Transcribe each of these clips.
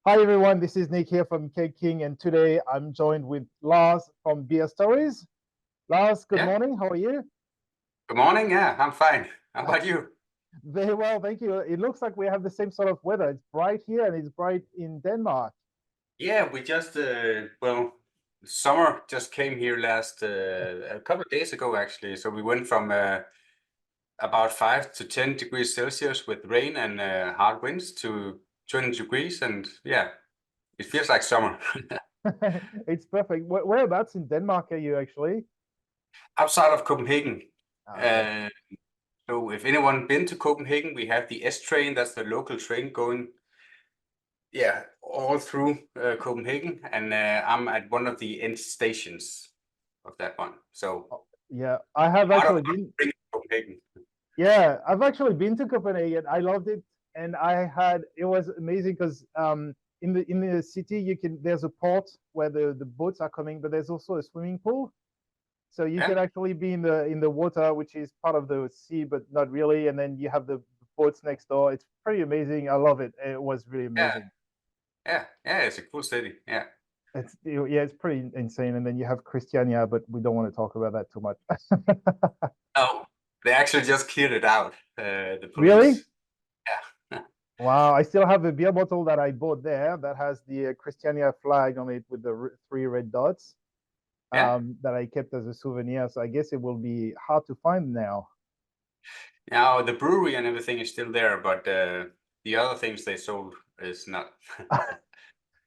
Hi everyone, this is Nick here from Keg King, and today I'm joined with Lars from Beerstories. Lars, good Yeah, morning. How are you? good morning. Yeah, I'm fine. How about you? Very well, thank you. It looks like we have the same sort of weather. It's bright here and it's bright in Denmark. Yeah, we just, summer just came here last, a couple of days ago, actually. So we went from about 5 to 10 degrees Celsius with rain and hard winds to 20 degrees. And yeah, it feels like summer. It's perfect. Whereabouts in Denmark are you actually? Outside of Copenhagen. Okay. Uh, so if anyone been to Copenhagen, we have the S train. That's the local train going, yeah, all through Copenhagen. And I'm at one of the end stations of that one. So Yeah, I have out of actually been. Copenhagen. Yeah, I've actually been to Copenhagen. I loved it, and it was amazing because in the city there's a port where the boats are coming, but there's also a swimming pool. So you Yeah, can actually be in the water, which is part of the sea, but not really. And then you have the boats next door. It's pretty amazing. I love it. It was really yeah, amazing. yeah. It's a cool city. Yeah. Yeah, it's pretty insane. And then you have Christiania, but we don't want to talk about that too much. Oh, they actually just cleared it out. The Really? police. Yeah. Wow, I still have a beer bottle that I bought there that has the Christiania flag on it with the three red dots Yeah. that I kept as a souvenir. So I guess it will be hard to find now. Now the brewery and everything is still there, but the other things they sold is not.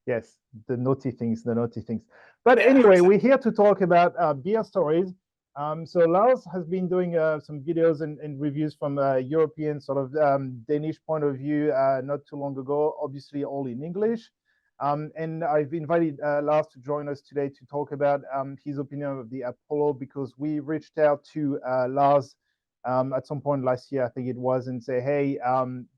Yes, the naughty things, the naughty things. But Yeah, anyway, exactly. we're here to talk about Beerstories. So Lars has been doing some videos and reviews from a European sort of Danish point of view not too long ago, obviously all in English. And I've invited Lars to join us today to talk about his opinion of the Apollo because we reached out to Lars at some point last year, I think it was, and say, hey,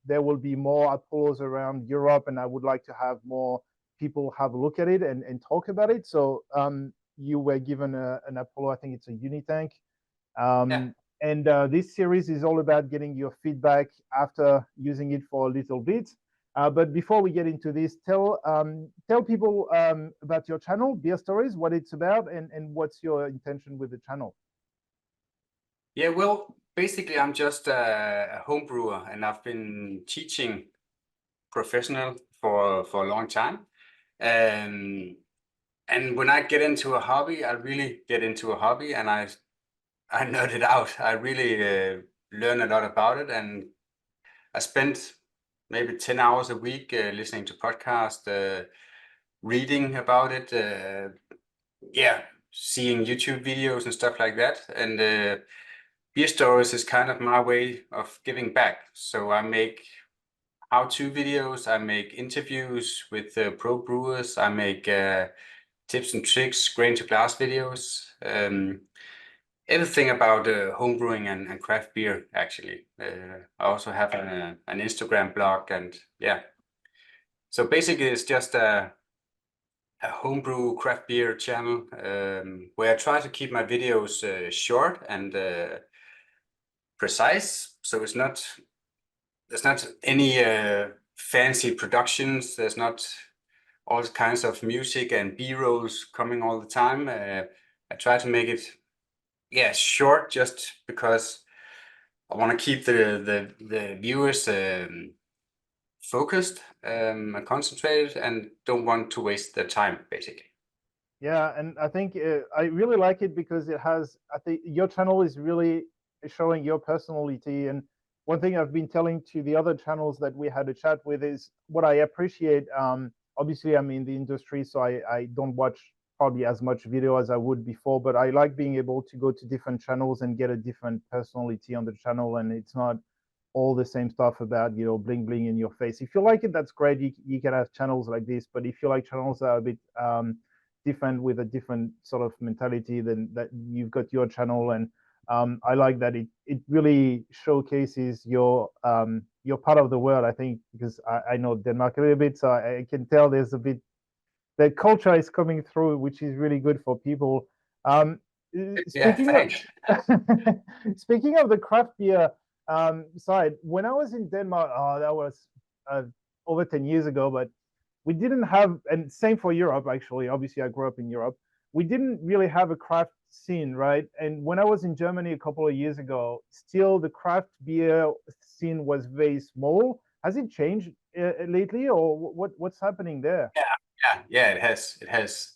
there will be more Apollos around Europe, and I would like to have more people have a look at it and talk about it. So you were given an Apollo, I think it's a Unitank. Yeah. And this series is all about getting your feedback after using it for a little bit. But before we get into this, tell people about your channel, Beerstories, what it's about, and what's your intention with the channel. Yeah. Well, basically, I'm just a home brewer, and I've been teaching professional for a long time. Um, and when I get into a hobby, I really get into a hobby, and I nerd it out. I really learn a lot about it, and I spent maybe 10 hours a week listening to podcasts, reading about it, yeah, seeing YouTube videos and stuff like that. And Beer Stories is kind of my way of giving back. So I make how-to videos, I make interviews with pro brewers, I make tips and tricks, grain to glass videos. Everything about home brewing and craft beer, actually. I also have an Instagram blog, and yeah. So basically, it's just a homebrew craft beer channel where I try to keep my videos short and precise. So there's not any fancy productions. There's not all kinds of music and B-rolls coming all the time. I try to make it, yeah, short, just because I want to keep the viewers focused and concentrated, and don't want to waste their time, basically. Yeah, and I think I really like it because I think your channel is really showing your personality. And one thing I've been telling to the other channels that we had a chat with is what I appreciate. Obviously, I'm in the industry, so I don't watch probably as much video as I would before, but I like being able to go to different channels and get a different personality on the channel. And it's not all the same stuff about, bling bling in your face. If you like it, that's great. You can have channels like this, but if you like channels that are a bit different with a different sort of mentality, then that you've got your channel. And I like that it really showcases your part of the world. I think because I know Denmark a little bit, so I can tell there's a bit the culture is coming through, which is really good for people. Yeah, Speaking of thanks. speaking of the craft beer side, when I was in Denmark, oh, that was over 10 years ago, but we didn't have, and same for Europe actually. Obviously, I grew up in Europe. We didn't really have a craft scene, right? And when I was in Germany a couple of years ago, still the craft beer scene was very small. Has it changed lately, or what's happening there? Yeah, it has. It has.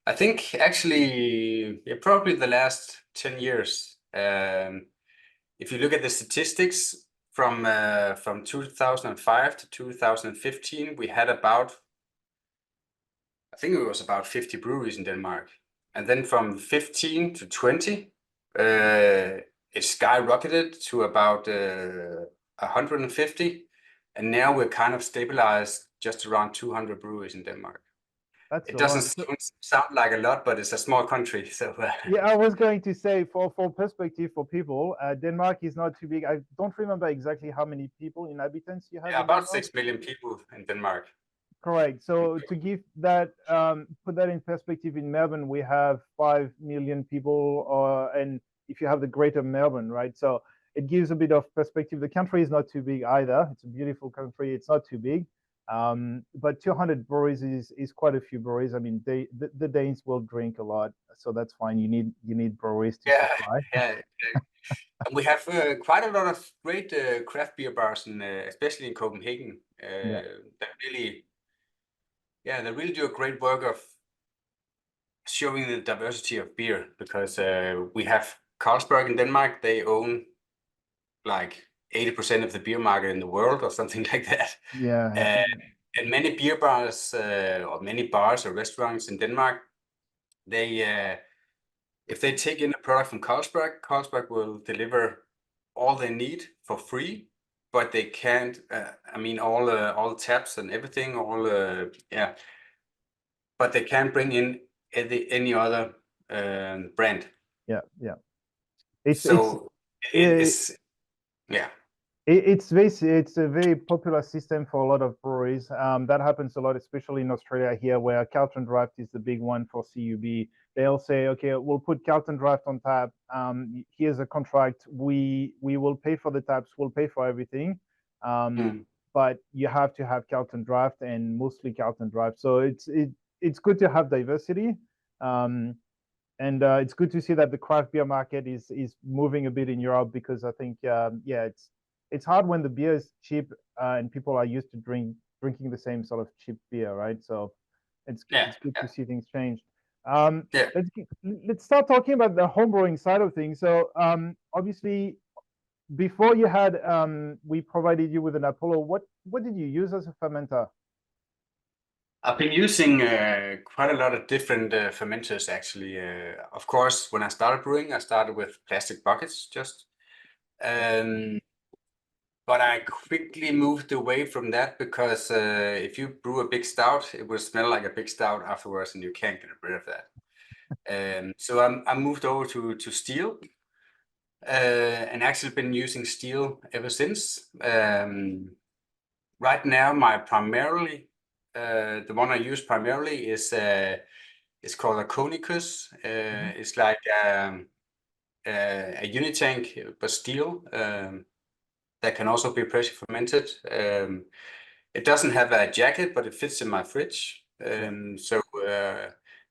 I think actually, yeah, probably the last 10 years. If you look at the statistics from 2005 to 2015, we had about, I think it was about 50 breweries in Denmark. And then from 15 to 20, it skyrocketed to about 150. And now we're kind of stabilized just around 200 breweries in Denmark. That's It a doesn't lot. sound like a lot, but it's a small country. So Yeah, I was going to say for perspective for people, Denmark is not too big. I don't remember exactly how many people, inhabitants you have yeah, in about Denmark. 6 million people in Denmark. Correct. So to give that, put that in perspective, in Melbourne we have 5 million people, and if you have the Greater Melbourne, right? So it gives a bit of perspective. The country is not too big either. It's a beautiful country. It's not too big, but 200 breweries is quite a few breweries. I mean, the Danes will drink a lot, so that's fine. You need breweries to Yeah, supply. yeah. And we have quite a lot of great craft beer bars, especially in Copenhagen. Yeah, That really, yeah, they really do a great work of showing the diversity of beer, because we have Carlsberg in Denmark. They own like 80% of the beer market in the world or something like that. yeah, Uh, and many beer bars or many bars or restaurants in Denmark, they if they take in a product from Carlsberg, Carlsberg will deliver all they need for free, but they can't. I mean, all taps and everything, yeah, but they can't bring in any other brand. yeah, yeah. It's So it, it's yeah, it's a very popular system for a lot of breweries. That happens a lot, especially in Australia here, where Carlton Draft is the big one for CUB. They'll say, okay, we'll put Carlton Draft on tap. Here's a contract. We will pay for the taps. We'll pay for everything. mm, But you have to have Carlton Draft and mostly Carlton Draft. So it's good to have diversity. Um, and it's good to see that the craft beer market is moving a bit in Europe, because I think yeah, it's hard when the beer is cheap and people are used to drinking the same sort of cheap beer, right? So yeah, it's good yeah, to see things change. yeah. Let's start talking about the homebrewing side of things. So obviously, before you had we provided you with an Apollo. What did you use as a fermenter? I've been using quite a lot of different fermenters actually. Of course, when I started brewing, I started with plastic buckets just. Yeah. Um, But I quickly moved away from that, because if you brew a big stout, it will smell like a big stout afterwards, and you can't get rid of that. So I moved over to steel, and actually been using steel ever since. Right now, the one I use primarily is called a conicus. Mhm. It's like a unitank, but steel. That can also be pressure fermented. It doesn't have a jacket, but it fits in my fridge. Yeah. So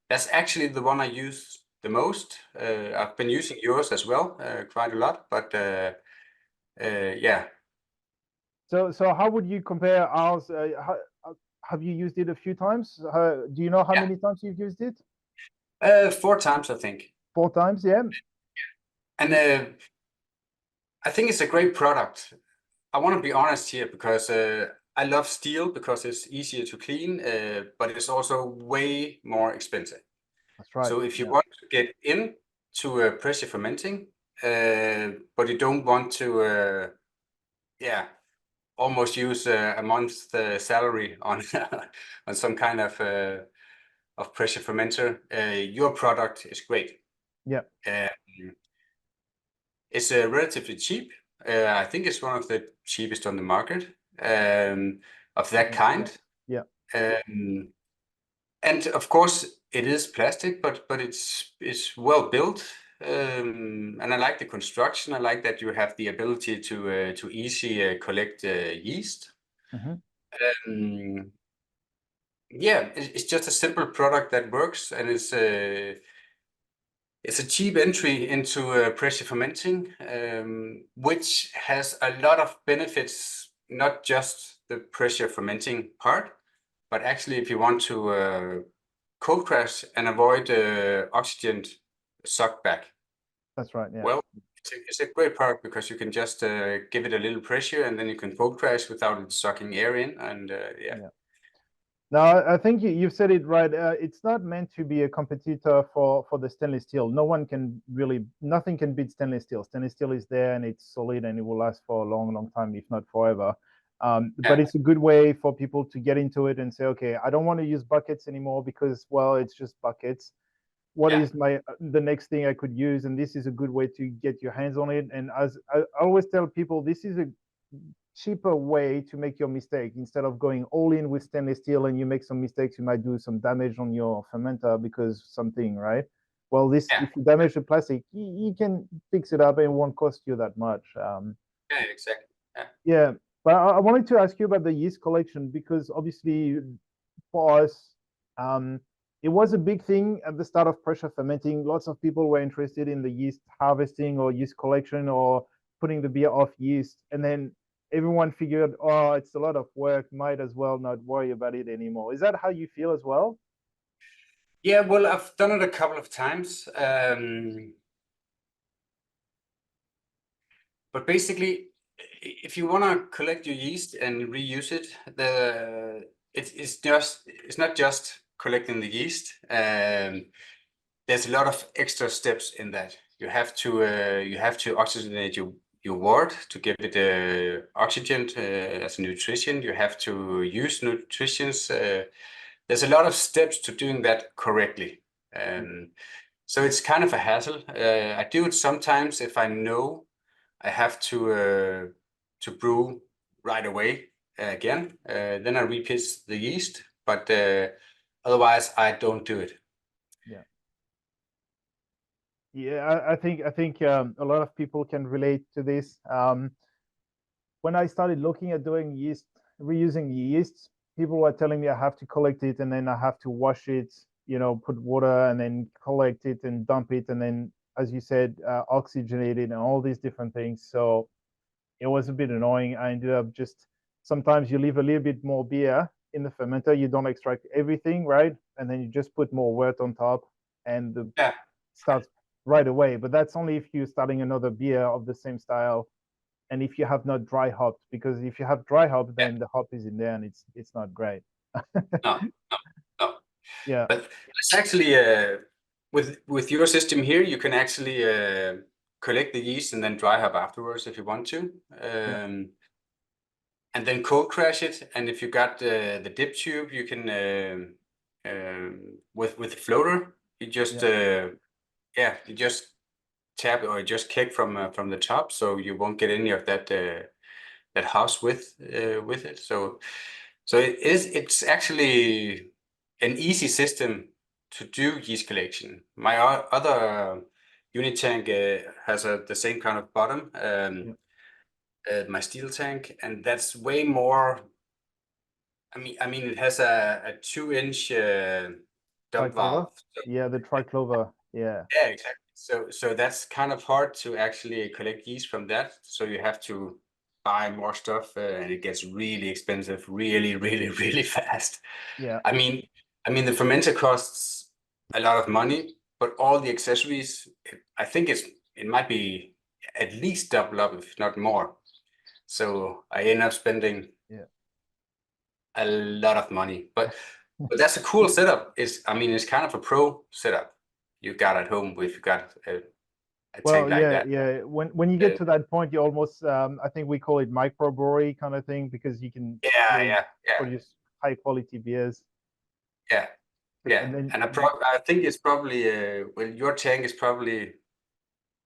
that's actually the one I use the most. I've been using yours as well, quite a lot, but yeah. So how would you compare ours? Have you used it a few times? Do you know how Yeah. many times you've used it? 4 times, I think. 4 times, yeah. And I think it's a great product. I want to be honest here, because I love steel because it's easier to clean, but it's also way more expensive. That's right. So if you Yeah. want to get into pressure fermenting, but you don't want to, yeah, almost use a month's salary on on some kind of pressure fermenter, your product is great. Yeah. Um, it's relatively cheap. I think it's one of the cheapest on the market of that Yeah. kind. Yeah. Um, And of course, it is plastic, but it's well built, and I like the construction. I like that you have the ability to easy collect yeast. Mhm. Um, yeah, it's just a simple product that works, and it's a cheap entry into pressure fermenting, which has a lot of benefits, not just the pressure fermenting part, but actually if you want to cold crash and avoid oxygen suck back. That's right. Yeah. Well, it's a great product because you can just give it a little pressure and then you can cold crash without it sucking air in, and yeah. Yeah. No, I think you've said it right. It's not meant to be a competitor for the stainless steel. No one can really, nothing can beat stainless steel. Stainless steel is there and it's solid and it will last for a long, long time, if not forever. But it's a good way for people to get into it and say, okay, I don't want to use buckets anymore because, well, it's just buckets. What is the next thing I could use? And this is a good way to get your hands on it. And as I always tell people, this is a cheaper way to make your mistake. Instead of going all in with stainless steel and you make some mistakes, you might do some damage on your fermenter because something, right? Well, this, if you damage the plastic, you can fix it up and it won't cost you that much. Yeah, exactly. Yeah, but I wanted to ask you about the yeast collection because obviously for us, it was a big thing at the start of pressure fermenting. Lots of people were interested in the yeast harvesting or yeast collection or putting the beer off yeast. And then everyone figured, oh, it's a lot of work, might as well not worry about it anymore. Is that how you feel as well? Yeah, well, I've done it a couple of times. But basically, if you want to collect your yeast and reuse it, it's not just collecting the yeast. There's a lot of extra steps in that. You have to oxygenate your wort to give it oxygen as a nutrition. You have to use nutritions. There's a lot of steps to doing that correctly. So it's kind of a hassle. I do it sometimes if I know I have to brew right away again. Then I repitch the yeast, but otherwise I don't do it. Yeah. Yeah, I think a lot of people can relate to this. When I started looking at doing yeast, reusing yeast, people were telling me I have to collect it and then I have to wash it, you know, put water and then collect it and dump it. And then, as you said, oxygenate it and all these different things. So it was a bit annoying. I ended up just, sometimes you leave a little bit more beer in the fermenter. You don't extract everything, right? And then you just put more wort on top and the starts right away. But that's only if you're starting another beer of the same style and if you have not dry hopped, because if you have dry hop, then the hop is in there and it's not great. No, no. Yeah. But it's actually with your system here, you can actually collect the yeast and then dry hop afterwards if you want to, and then cold crash it. And if you got the dip tube, you can with the floater, you just you just tap or just kick from the top, so you won't get any of that that house with it. So it's actually an easy system to do yeast collection. My other unit tank has the same kind of bottom, my steel tank, and that's way more. I mean, it has a 2-inch dump valve. So, yeah, the triclover. Yeah. Yeah, exactly. So that's kind of hard to actually collect yeast from that. So you have to buy more stuff, and it gets really expensive, really, really, really fast. Yeah. I mean, the fermenter costs a lot of money, but all the accessories, I think it might be at least double up, if not more. So I end up spending a lot of money, but that's a cool setup. It's kind of a pro setup you got at home if you got a tank Well, like that. yeah. When you get to that point, you almost I think we call it microbrewery kind of thing because you can really produce high quality beers. Yeah. And then I think it's probably well, your tank is probably,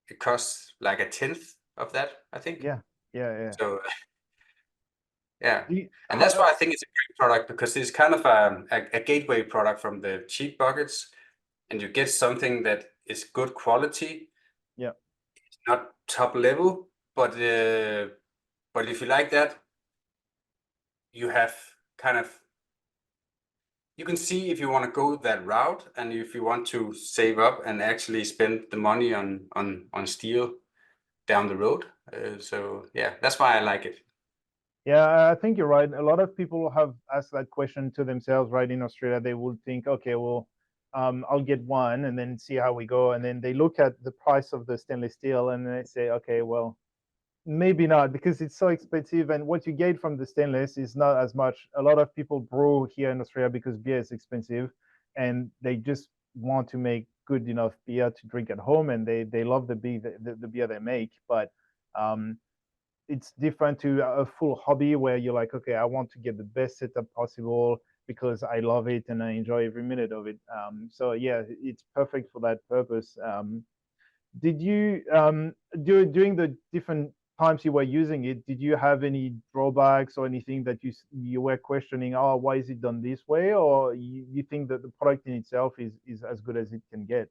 it costs like a tenth of that, I think. yeah. So yeah, You, and that's why I think it's a great product, because it's kind of a gateway product from the cheap buckets, and you get something that is good quality. yeah. It's not top level, but if you like that, you have kind of you can see if you want to go that route and if you want to save up and actually spend the money on steel down the road. So yeah, that's why I like it. Yeah, I think you're right. A lot of people have asked that question to themselves, right? In Australia, they would think, okay, well, I'll get one and then see how we go. And then they look at the price of the stainless steel and they say, okay, well, maybe not because it's so expensive. And what you get from the stainless is not as much. A lot of people brew here in Australia because beer is expensive and they just want to make good enough beer to drink at home. And they love the beer they make. But it's different to a full hobby where you're like, okay, I want to get the best setup possible because I love it and I enjoy every minute of it. So yeah, it's perfect for that purpose. Did you during the different times you were using it, did you have any drawbacks or anything that you were questioning? Oh, why is it done this way? Or you think that the product in itself is as good as it can get?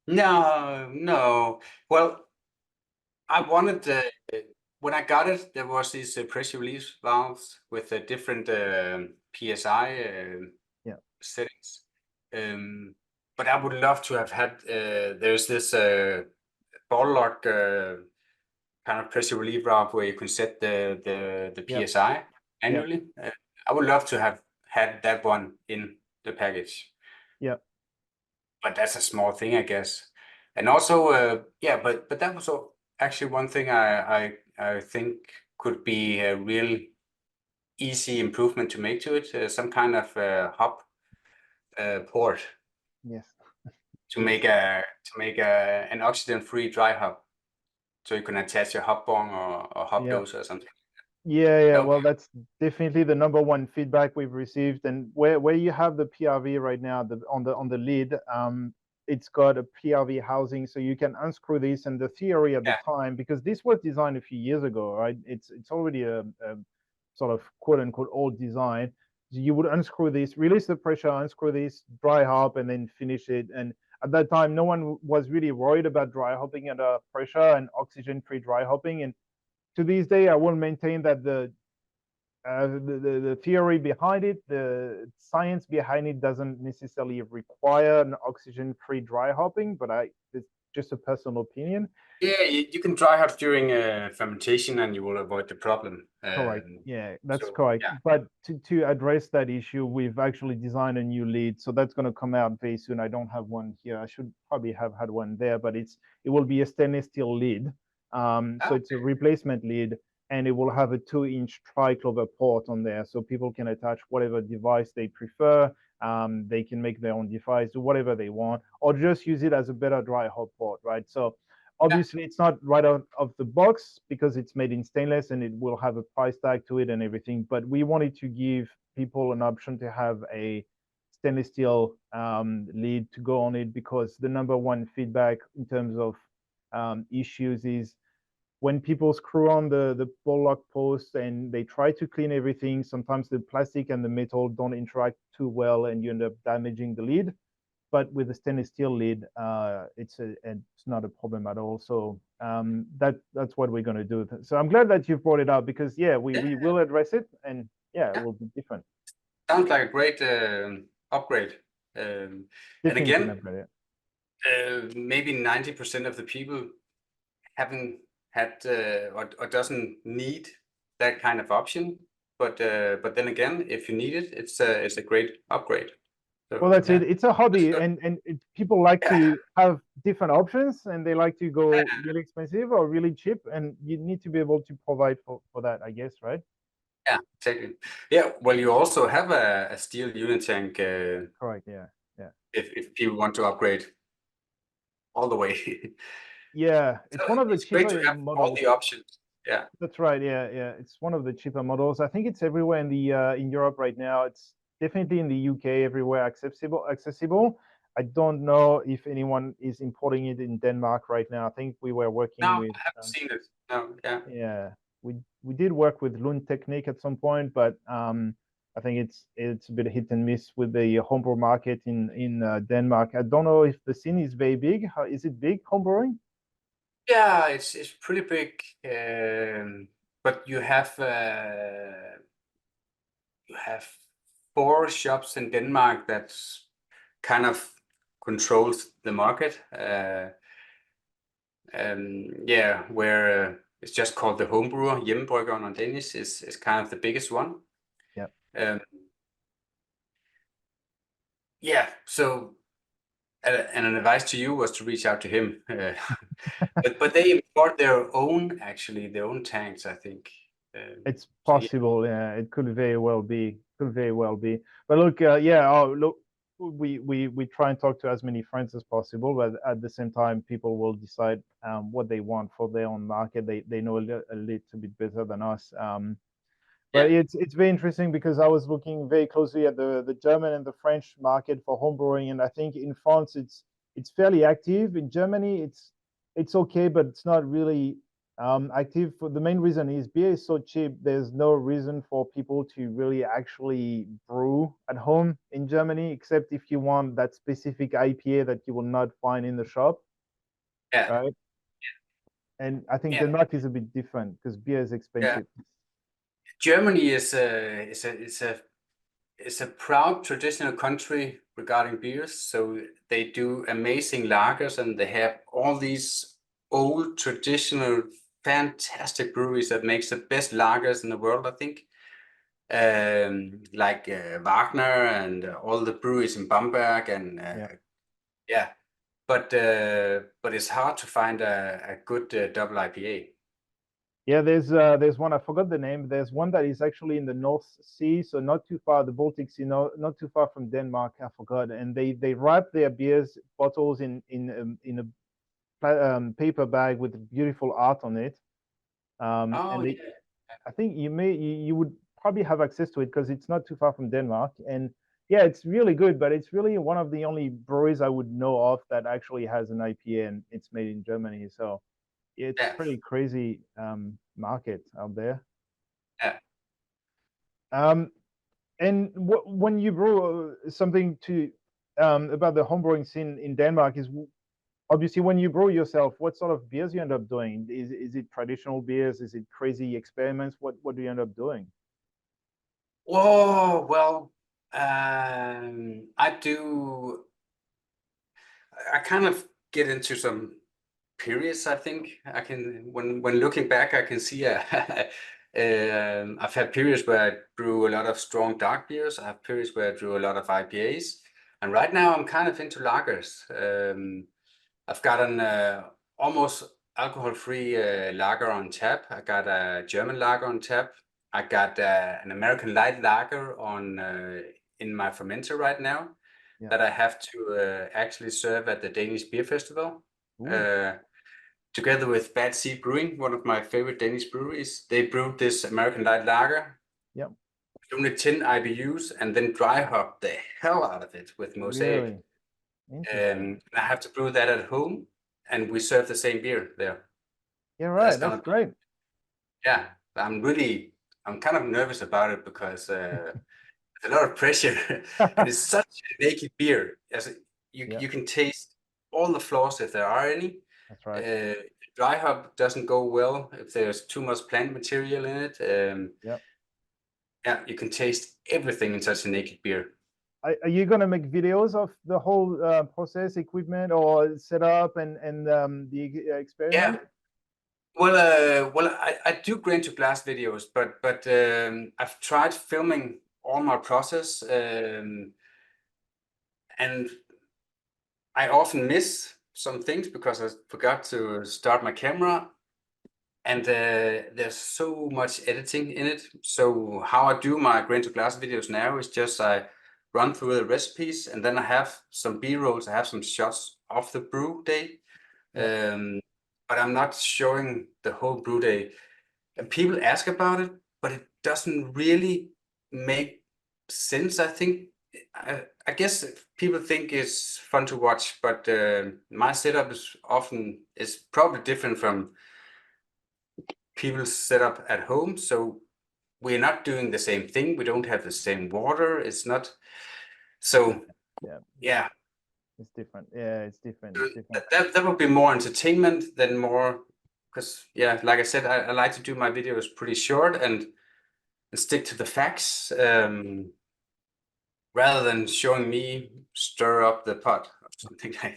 No. Well, I wanted when I got it, there was these pressure release valves with different PSI Yeah, settings. But I would love to have had. There's this ball lock kind of pressure relief valve where you can set the yeah, PSI yeah, manually. I would love to have had that one in the package. yeah, But that's a small thing, I guess. And also, yeah, but that was actually one thing I think could be a real easy improvement to make to it. Some kind of hop port yes, to yes. make an oxygen-free dry hop, so you can attach your hop bong or hop Yeah. doser or something. Yeah. That would be Well, that's definitely the number one feedback we've received. And where you have the PRV right now, on the lid, it's got a PRV housing, so you can unscrew this. And the theory at the yeah, time, because this was designed a few years ago, right? It's already a sort of quote unquote old design. So you would unscrew this, release the pressure, unscrew this, dry hop, and then finish it. And at that time, no one was really worried about dry hopping under pressure and oxygen-free dry hopping. And to this day, I will maintain that the theory behind it, the science behind it, doesn't necessarily require an oxygen-free dry hopping, but it's just a personal opinion. yeah. You can dry hop during fermentation, and you will avoid the problem. Correct. Yeah, that's So correct. yeah, But to address that issue, we've actually designed a new lead, so that's going to come out very soon. I don't have one here. I should probably have had one there, but it will be a stainless steel lid. So it's a replacement lid, and it will have a 2-inch triclover port on there, so people can attach whatever device they prefer. They can make their own device, do whatever they want, or just use it as a better dry hop port, right? So obviously it's not right out of the box because it's made in stainless and it will have a price tag to it and everything, but we wanted to give people an option to have a stainless steel lid to go on it, because the number one feedback in terms of issues is when people screw on the ball lock post and they try to clean everything, sometimes the plastic and the metal don't interact too well and you end up damaging the lid. But with the stainless steel lid, it's not a problem at all. So that's what we're going to do. So I'm glad that you've brought it up, because yeah, we will address it, and yeah, it yeah. will be different. Sounds like a great upgrade. And Definitely an again, upgrade. maybe 90% of the people haven't had or doesn't need that kind of option. But then again, if you need it, it's a great upgrade. Well, So that's it. yeah, It's a that's hobby, good. and people like Yeah, to have different options, and they like to go really expensive or really cheap, and you need to be able to provide for that, I guess, right? yeah, exactly. Yeah, well, you also have a steel unit tank Correct. Yeah. Yeah. if people want to upgrade all the way. Yeah. It's So one of the it's great to cheaper have all models. the options. Yeah. That's right. Yeah, yeah. It's one of the cheaper models. I think it's everywhere in Europe right now. It's definitely in the UK everywhere accessible. Accessible. I don't know if anyone is importing it in Denmark right now. I think we were No, working with I haven't seen it. No, yeah. yeah, we did work with Lund Technique at some point, but I think it's a bit hit and miss with the homebrew market in Denmark. I don't know if the scene is very big. Is it big homebrewing? Yeah, it's pretty big. but you have 4 shops in Denmark that kind of controls the market. Yeah, where it's just called the homebrewer, hjemmebryggeren on Danish is kind of the biggest one. Yeah. Yeah, so and an advice to you was to reach out to him. But they import their own tanks, I think. It's So yeah, possible. Yeah, it could very well be. Could very well be. But look, yeah. Oh, look, we try and talk to as many friends as possible, but at the same time, people will decide what they want for their own market. They know a little bit better than us. But yeah, it's very interesting because I was looking very closely at the German and the French market for homebrewing, and I think in France it's fairly active. In Germany, it's okay, but it's not really active. For the main reason is beer is so cheap. There's no reason for people to really actually brew at home in Germany, except if you want that specific IPA that you will not find in the shop, yeah, right? And I think yeah, Denmark is a bit different because beer is yeah. expensive. Germany is a proud traditional country regarding beers. So they do amazing lagers, and they have all these old traditional fantastic breweries that makes the best lagers in the world, I think. Like Wagner and all the breweries in Bamberg and Yeah. yeah, but it's hard to find a good double IPA. Yeah, there's one, I forgot the name. There's one that is actually in the North Sea, so not too far, the Baltic Sea, not too far from Denmark. I forgot. And they wrap their beers bottles in a paper bag with beautiful art on it. Oh And yeah, I think you would probably have access to it because it's not too far from Denmark. And yeah, it's really good, but it's really one of the only breweries I would know of that actually has an IPA and it's made in Germany. So it's yeah, pretty crazy market out there. yeah. Um, and when you brew something to about the homebrewing scene in Denmark is obviously when you brew yourself, what sort of beers you end up doing? Is it traditional beers? Is it crazy experiments? What do you end up doing? Oh well, I kind of get into some periods. I think I can when looking back, I can see I've had periods where I brew a lot of strong dark beers. I have periods where I brew a lot of IPAs, and right now I'm kind of into lagers. I've got an almost alcohol-free lager on tap. I got a German lager on tap. I got an American light lager on in my fermenter right now Yeah. that I have to actually serve at the Danish Beer Festival. Ooh. Uh, Together with Bad Seed Brewing, one of my favorite Danish breweries, they brewed this American light lager, Yep. only 10 IBUs, and then dry hop the hell out of it with Mosaic. Really interesting. I have to brew that at home, and we serve the same beer there. Yeah, That's right. That's gonna be, great. yeah. I'm kind of nervous about it because there's a lot of pressure, and it's such a naked beer. As Yeah, you can taste all the flaws if there are any. that's right. Dry hop doesn't go well if there's too much plant material in it. Yeah. Yeah, you can taste everything in such a naked beer. Are you gonna make videos of the whole process, equipment, or setup and the Yeah, experiment? I do grain to glass videos, but I've tried filming all my process, and I often miss some things because I forgot to start my camera, and there's so much editing in it. So how I do my grain to glass videos now is just I run through the recipes, and then I have some B-rolls, I have some shots of the brew day, Yeah. but I'm not showing the whole brew day. And people ask about it, but it doesn't really make sense. I think I guess people think it's fun to watch, but my setup is probably different from people's setup at home. So we're not doing the same thing. We don't have the same water. It's not so. Yeah. Yeah, It's different. Yeah, it's different. It's different. that would be more entertainment than more because yeah, like I said, I like to do my videos pretty short and stick to the facts, rather than showing me stir up the pot or something like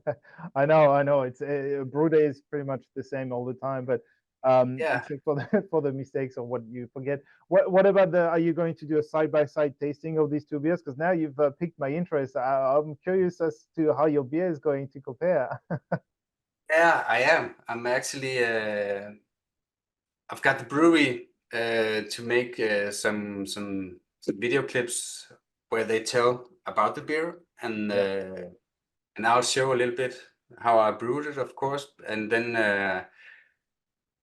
that. I know. It's brew day is pretty much the same all the time, but Yeah. except for the mistakes or what you forget. What about the? Are you going to do a side-by-side tasting of these two beers? Because now you've piqued my interest. I'm curious as to how your beer is going to compare. Yeah, I am. I'm actually I've got the brewery to make some video clips where they tell about the beer, Yeah, and I'll show a little bit how I brewed it, of course, and then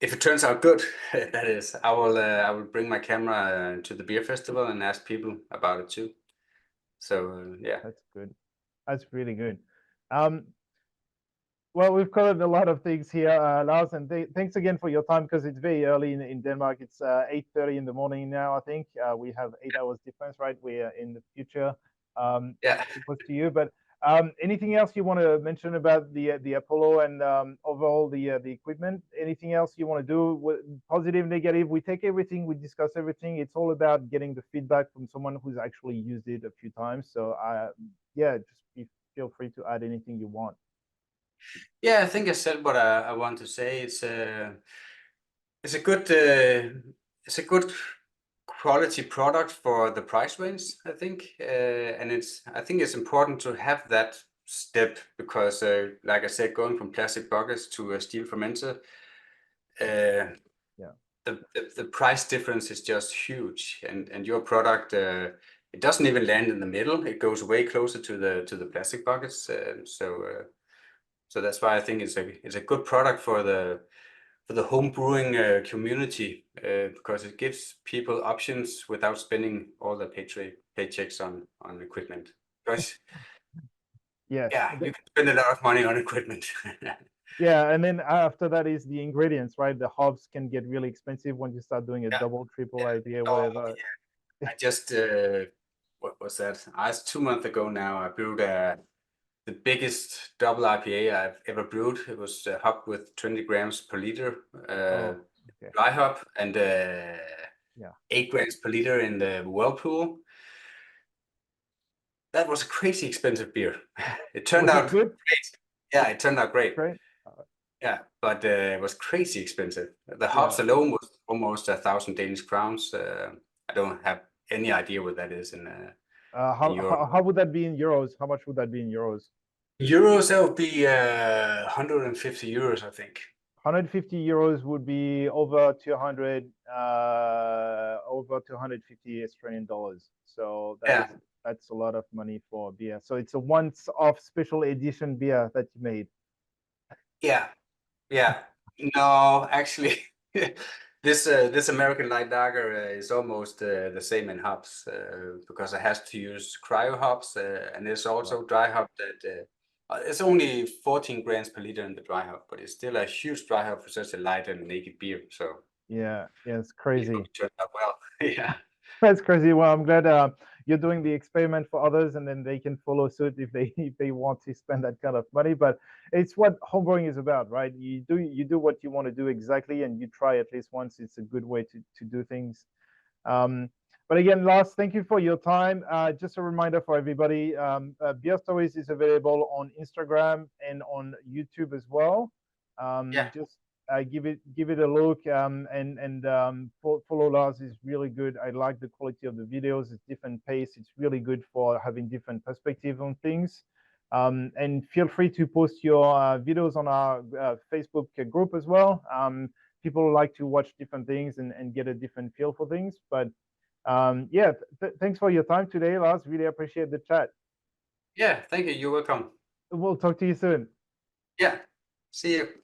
if it turns out good, that is, I will bring my camera to the beer festival and ask people about it too. So yeah. that's good. That's really good. Um, Well, we've covered a lot of things here, Lars, and thanks again for your time because it's very early in Denmark. It's 8:30 in the morning now, I think. We have 8 hours difference, right? We're in the future, Yeah. as opposed to you. But anything else you want to mention about the Apollo and overall the equipment? Anything else you want to do? Positive, negative? We take everything, we discuss everything. It's all about getting the feedback from someone who's actually used it a few times. So yeah, just feel free to add anything you want. Yeah, I think I said what I want to say. It's a good it's a good quality product for the price range, I think, and I think it's important to have that step because, like I said, going from plastic buckets to a steel fermenter, uh, Yeah. the price difference is just huge, and your product, it doesn't even land in the middle. It goes way closer to the plastic buckets, so that's why I think it's a good product for the home brewing community, because it gives people options without spending all the paychecks on equipment. Because Yes. yeah, you can spend a lot of money on equipment. Yeah, and then after that is the ingredients, right? The hops can get really expensive when you start doing a Yeah, double, triple yeah. IPA, Oh, whatever. yeah. I just what was that? It's 2 months ago now. I brewed the biggest double IPA I've ever brewed. It was hop with 20 grams per liter, Oh, okay. dry hop, and Yeah. 8 grams per liter in the whirlpool. That was a crazy expensive beer. It turned Was it out good? great. Yeah, it turned out great. Great. Yeah, but it was crazy expensive. The Yeah. hops alone was almost 1,000 Danish crowns. I don't have any idea what that is in Europe. How would that be in euros? How much would that be in euros? Euros, that would be 150 euros, I think. 150 euros would be over 250 Australian dollars. So Yeah, that's a lot of money for beer. So it's a once-off special edition beer that you made. yeah, yeah. No, actually, this American light lager is almost the same in hops, because I have to use cryo hops, and it's Yeah. also dry hop that it's only 14 grams per liter in the dry hop, but it's still a huge dry hop for such a light and naked beer. So Yeah, it's it hope crazy. it turned out well. Yeah, That's crazy. Well, I'm glad you're doing the experiment for others, and then they can follow suit if they want to spend that kind of money. But it's what homebrewing is about, right? You do what you want to do exactly, and you try at least once. It's a good way to do things. Um, but again, Lars, thank you for your time. Just a reminder for everybody, Beerstories is available on Instagram and on YouTube as well. yeah, Just give it a look, and follow Lars is really good. I like the quality of the videos. It's different pace. It's really good for having different perspective on things. And feel free to post your videos on our Facebook group as well. People like to watch different things and get a different feel for things. But yeah, thanks for your time today, Lars. Really appreciate the chat. yeah. Thank you. You're welcome. We'll talk to you soon. Yeah. See you.